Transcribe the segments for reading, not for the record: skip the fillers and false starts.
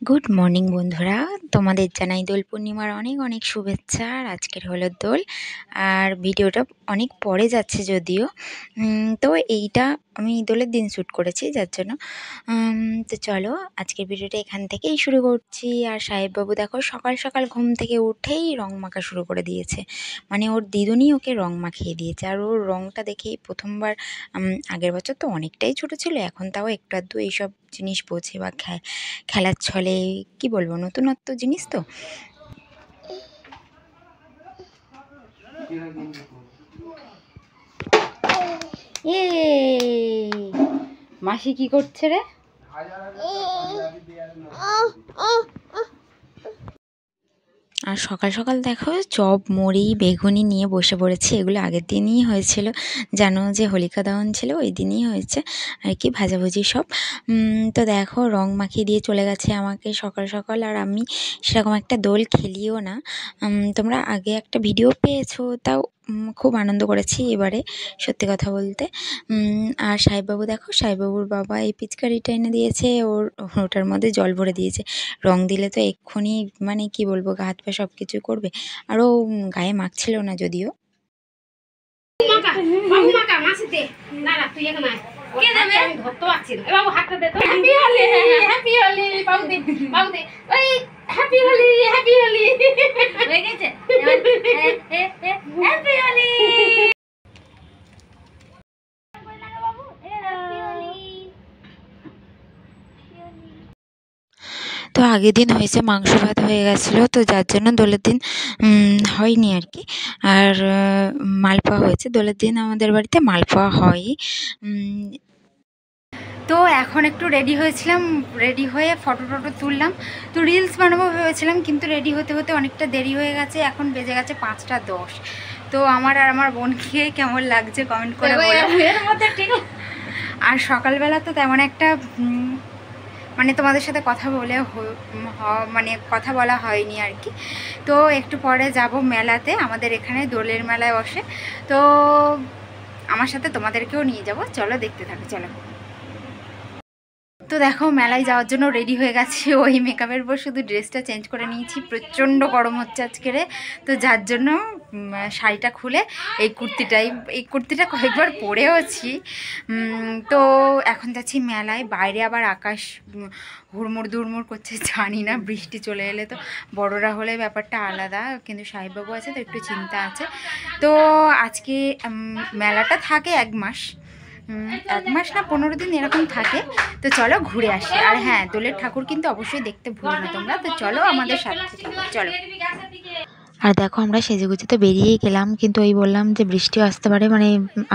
Good morning বন্ধুরা, তোমাদের জানাই দোল পূর্ণিমার অনেক অনেক শুভেচ্ছা। আর আজকের হলো দোল, আর ভিডিওটা অনেক পরে যাচ্ছে যদিও। তো এইটা আমি দোলের দিন শ্যুট করেছি, যার জন্য তো চলো আজকের ভিডিওটা এখান থেকেই শুরু করছি। আর সাহেববাবু দেখো সকাল সকাল ঘুম থেকে উঠেই রং মাখা শুরু করে দিয়েছে, মানে ওর দিদুনি ওকে রং মাখিয়ে দিয়েছে। আর ওর রংটা দেখেই প্রথমবার, আগের বছর তো অনেকটাই ছোট ছিল, এখন তাও একটু আধটু এইসব জিনিস বোঝে বা খেলার ছলে, কি বলবো, নতুনত্ব জিনিস তো। এ মাসি কি করছে রে? আর সকাল সকাল দেখো চপ মুড়ি বেগুনি নিয়ে বসে পড়েছি। এগুলো আগের দিনই হয়েছিল, জানো যে হোলিকা দহন ছিল ওই দিনই হয়েছে আর কি, ভাজাভুজি সব। তো দেখো রং মাখিয়ে দিয়ে চলে গেছে আমাকে সকাল সকাল। আর আমি সেরকম একটা দোল খেলিও না। তোমরা আগে একটা ভিডিও পেয়েছো, তাও খুব আনন্দ করেছি এবারে, সত্যি কথা বলতে। আর সাহেববাবু দেখো, সাহেববাবুর বাবা এই পিচকারিটা এনে দিয়েছে, ওটার মধ্যে জল ভরে দিয়েছে। রং দিলে তো এক্ষুনি, মানে কি বলবো, গা হাত পা সব কিছু করবে। আরও গায়ে মাখছিল না যদিও। তো আগের দিন হয়েছে মাংস ভাত হয়ে গেছিলো, তো যার জন্য দোলের দিন হয়নি আর কি। আর মালপোয়া হয়েছে, দোলের দিন আমাদের বাড়িতে মালপোয়া হয়। তো এখন একটু রেডি হয়েছিলাম, রেডি হয়ে ফটো টটো তুললাম। তো রিলস বানাবো ভেবেছিলাম, কিন্তু রেডি হতে হতে অনেকটা দেরি হয়ে গেছে, এখন বেজে গেছে 5টা 10। তো আমার আর আমার বোনকে কেমন লাগছে কমেন্ট করে বলো। আর সকালবেলা তো তেমন একটা মানে তোমাদের সাথে কথা বলে মানে কথা বলা হয়নি আর কি। তো একটু পরে যাব মেলাতে, আমাদের এখানে দোলের মেলায় বসে। তো আমার সাথে তোমাদেরকেও নিয়ে যাব, চলো দেখতে থাকো, চলো। তো দেখো মেলায় যাওয়ার জন্য রেডি হয়ে গেছি, ওই মেকআপের পর শুধু ড্রেসটা চেঞ্জ করে নিয়েছি, প্রচণ্ড গরম হচ্ছে আজকের। তো যার জন্য শাড়িটা খুলে এই কুর্তিটা কয়েকবার পরেওছি। তো এখন যাচ্ছি মেলায়। বাইরে আবার আকাশ হুড়মুড় দুড়মুড় করছে, জানি না বৃষ্টি চলে এলে তো, বড়রা হলে ব্যাপারটা আলাদা, কিন্তু সাহেববাবু আছে তো একটু চিন্তা আছে। তো আজকে মেলাটা থাকে 1 মাস, 1 মাস না 15 দিন এরকম থাকে। তো চলো ঘুরে আসি। আর হ্যাঁ, দোলের ঠাকুর কিন্তু অবশ্যই দেখতে ভুলো না তোমরা। তো চলো আমাদের সাথে চলো। আর দেখো আমরা সেজেগুজে তো বেরিয়েই গেলাম, কিন্তু ওই বললাম যে বৃষ্টিও আসতে পারে, মানে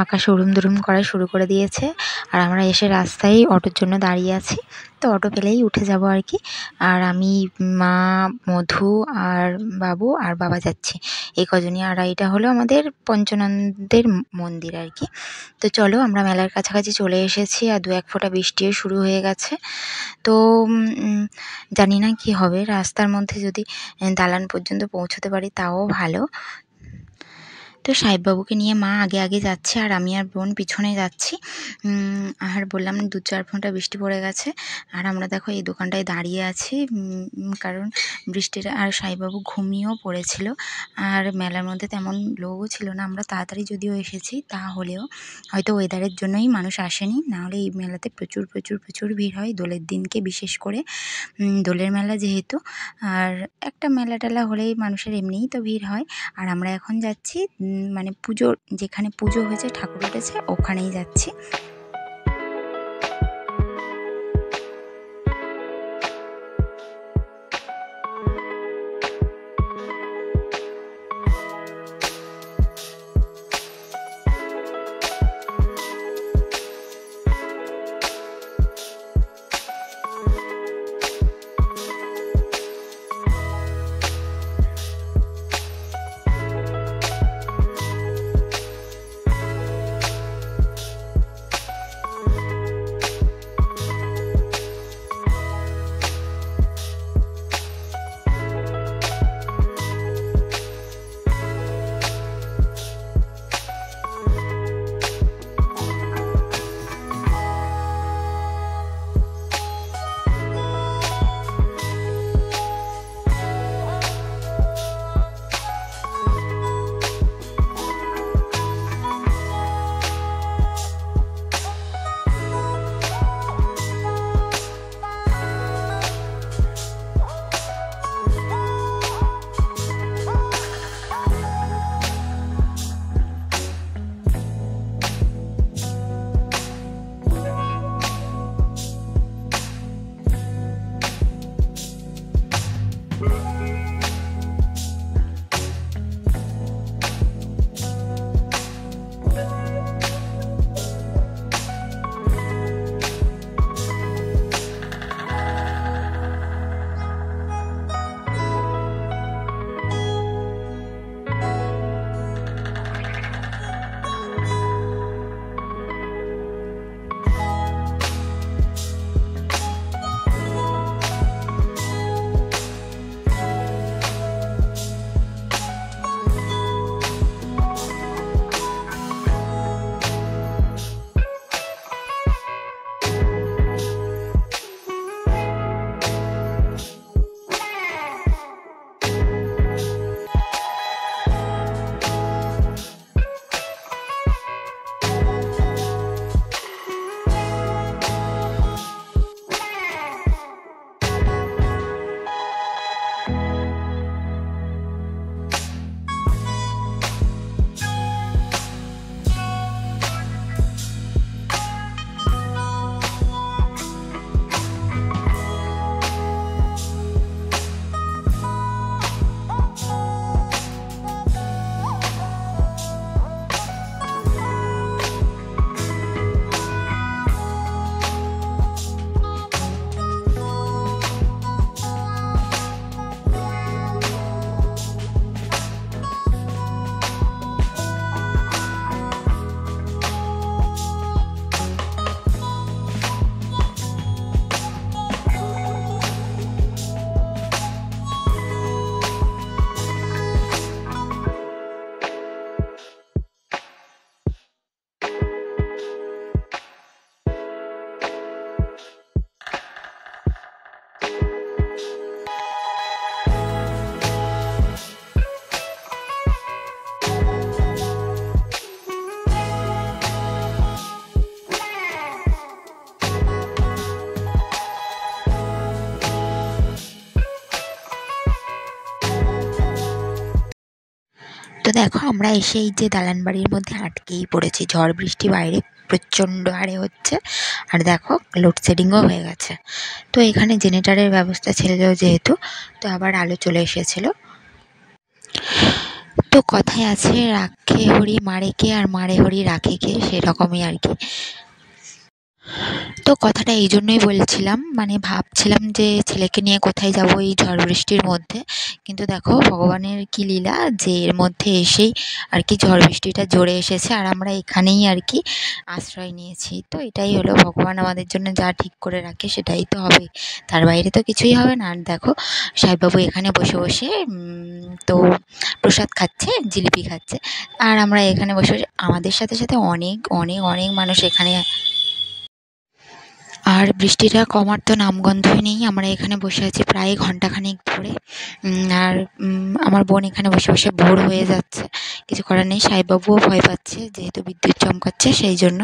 আকাশ উড়ুম দুরুম করা শুরু করে দিয়েছে। আর আমরা এসে রাস্তায় অটোর জন্য দাঁড়িয়ে আছি, তো অটো পেলেই উঠে যাব আর কি। আর আমি, মা, মধু আর বাবু আর বাবা যাচ্ছি, এই কজনই। আর এটা হলো আমাদের পঞ্চনন্দের মন্দির আর কি। তো চলো আমরা মেলার কাছাকাছি চলে এসেছি, আর 2-1 ফোঁটা বৃষ্টিও শুরু হয়ে গেছে। তো জানি না কি হবে, রাস্তার মধ্যে যদি দালান পর্যন্ত পৌঁছতে পারি তাও ভালো। তো সাহেববাবুকে নিয়ে মা আগে আগে যাচ্ছে, আর আমি আর বোন পিছনে যাচ্ছি। আর বললাম 2-4 ফোঁটা বৃষ্টি পড়ে গেছে, আর আমরা দেখো এই দোকানটায় দাঁড়িয়ে আছি, কারণ বৃষ্টির। আর সাহেববাবু ঘুমিয়েও পড়েছিল, আর মেলার মধ্যে তেমন লোকও ছিল না। আমরা তাড়াতাড়ি যদিও এসেছি, তাহলেও হয়তো ওয়েদারের জন্যই মানুষ আসেনি, নাহলে এই মেলাতে প্রচুর প্রচুর প্রচুর ভিড় হয় দোলের দিনকে, বিশেষ করে দোলের মেলা যেহেতু। আর একটা মেলা টেলা হলেই মানুষের এমনিই তো ভিড় হয়। আর আমরা এখন যাচ্ছি, মানে পুজোর, যেখানে পুজো হয়েছে ঠাকুর উঠেছে ওখানেই যাচ্ছি। দেখো আমরা এসে এই যে দালান বাড়ির মধ্যে আটকেই পড়েছি, ঝড় বৃষ্টি বাইরে প্রচণ্ড হারে হচ্ছে, আর দেখো লোডশেডিংও হয়ে গেছে। তো এখানে জেনারেটরের ব্যবস্থা ছিল যেহেতু, তো আবার আলো চলে এসেছিলো। তো কথায় আছে রাখে হরি মারে কে, আর মারে হরি রাখে কে, সেরকমই আর কি। তো কথাটা এই জন্যই বলছিলাম, মানে ভাবছিলাম যে ছেলেকে নিয়ে কোথায় যাব এই ঝড় বৃষ্টির মধ্যে, কিন্তু দেখো ভগবানের কি লীলা যে এর মধ্যে এসেই আর কি ঝড় বৃষ্টিটা জোরে এসেছে, আর আমরা এখানেই আর কি আশ্রয় নিয়েছি। তো এটাই হলো ভগবান আমাদের জন্য যা ঠিক করে রাখে সেটাই তো হবে, তার বাইরে তো কিছুই হবে না। আর দেখো সাহেববাবু এখানে বসে বসে তো প্রসাদ খাচ্ছে, জিলিপি খাচ্ছে, আর আমরা এখানে বসে বসে আমাদের সাথে সাথে অনেক অনেক অনেক মানুষ এখানে। আর বৃষ্টিটা কমার তো নামগন্ধই নেই, আমরা এখানে বসে আছি প্রায় ঘন্টাখানেক ধরে। আর আমার বোন এখানে বসে বসে বোর হয়ে যাচ্ছে, কিছু করার নেই। সাহেববাবুও ভয় পাচ্ছে যেহেতু বিদ্যুৎ চমকাচ্ছে সেই জন্য।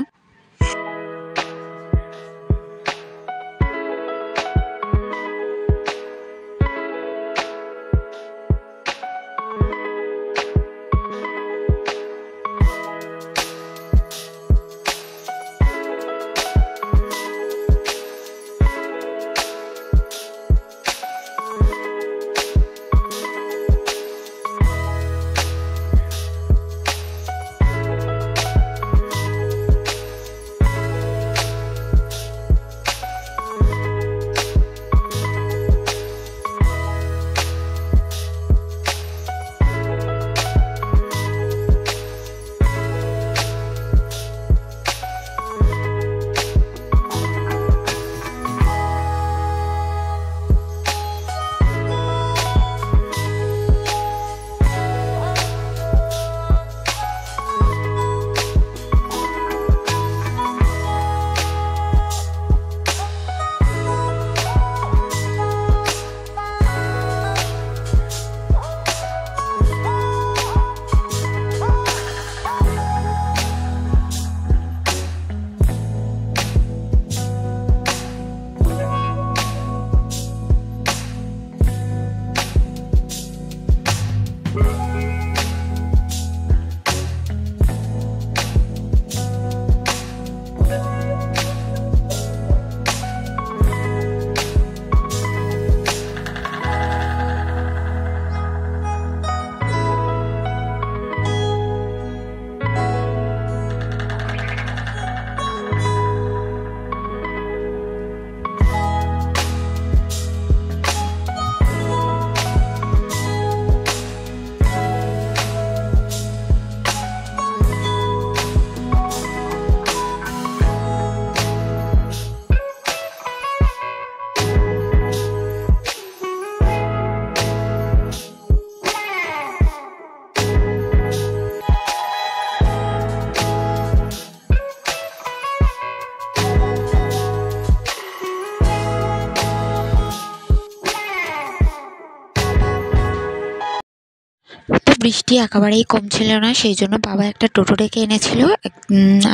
বৃষ্টি একেবারেই কমছিল না, সেই জন্য বাবা একটা টোটো ডেকে এনেছিল,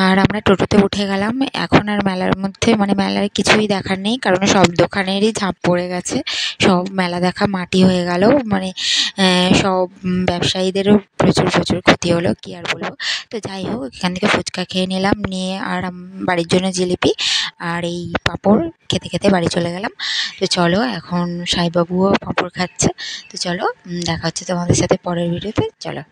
আর আমরা টোটোতে উঠে গেলাম। এখন আর মেলার মধ্যে মানে মেলার কিছুই দেখার নেই, কারণ সব দোকানেরই ঝাঁপ পড়ে গেছে, সব মেলা দেখা মাটি হয়ে গেল, মানে সব ব্যবসায়ীদেরও প্রচুর প্রচুর ক্ষতি হলো, কি আর বলবো। তো যাই হোক, এখান থেকে ফুচকা খেয়ে নিলাম, নিয়ে আর বাড়ির জন্য জিলিপি আর এই পাঁপড় খেতে খেতে বাড়ি চলে গেলাম। তো চলো, এখন সাইবাবুও পাঁপড় খাচ্ছে। তো চলো, দেখা হচ্ছে তোমাদের সাথে পরের ভিডিওতে। চলো।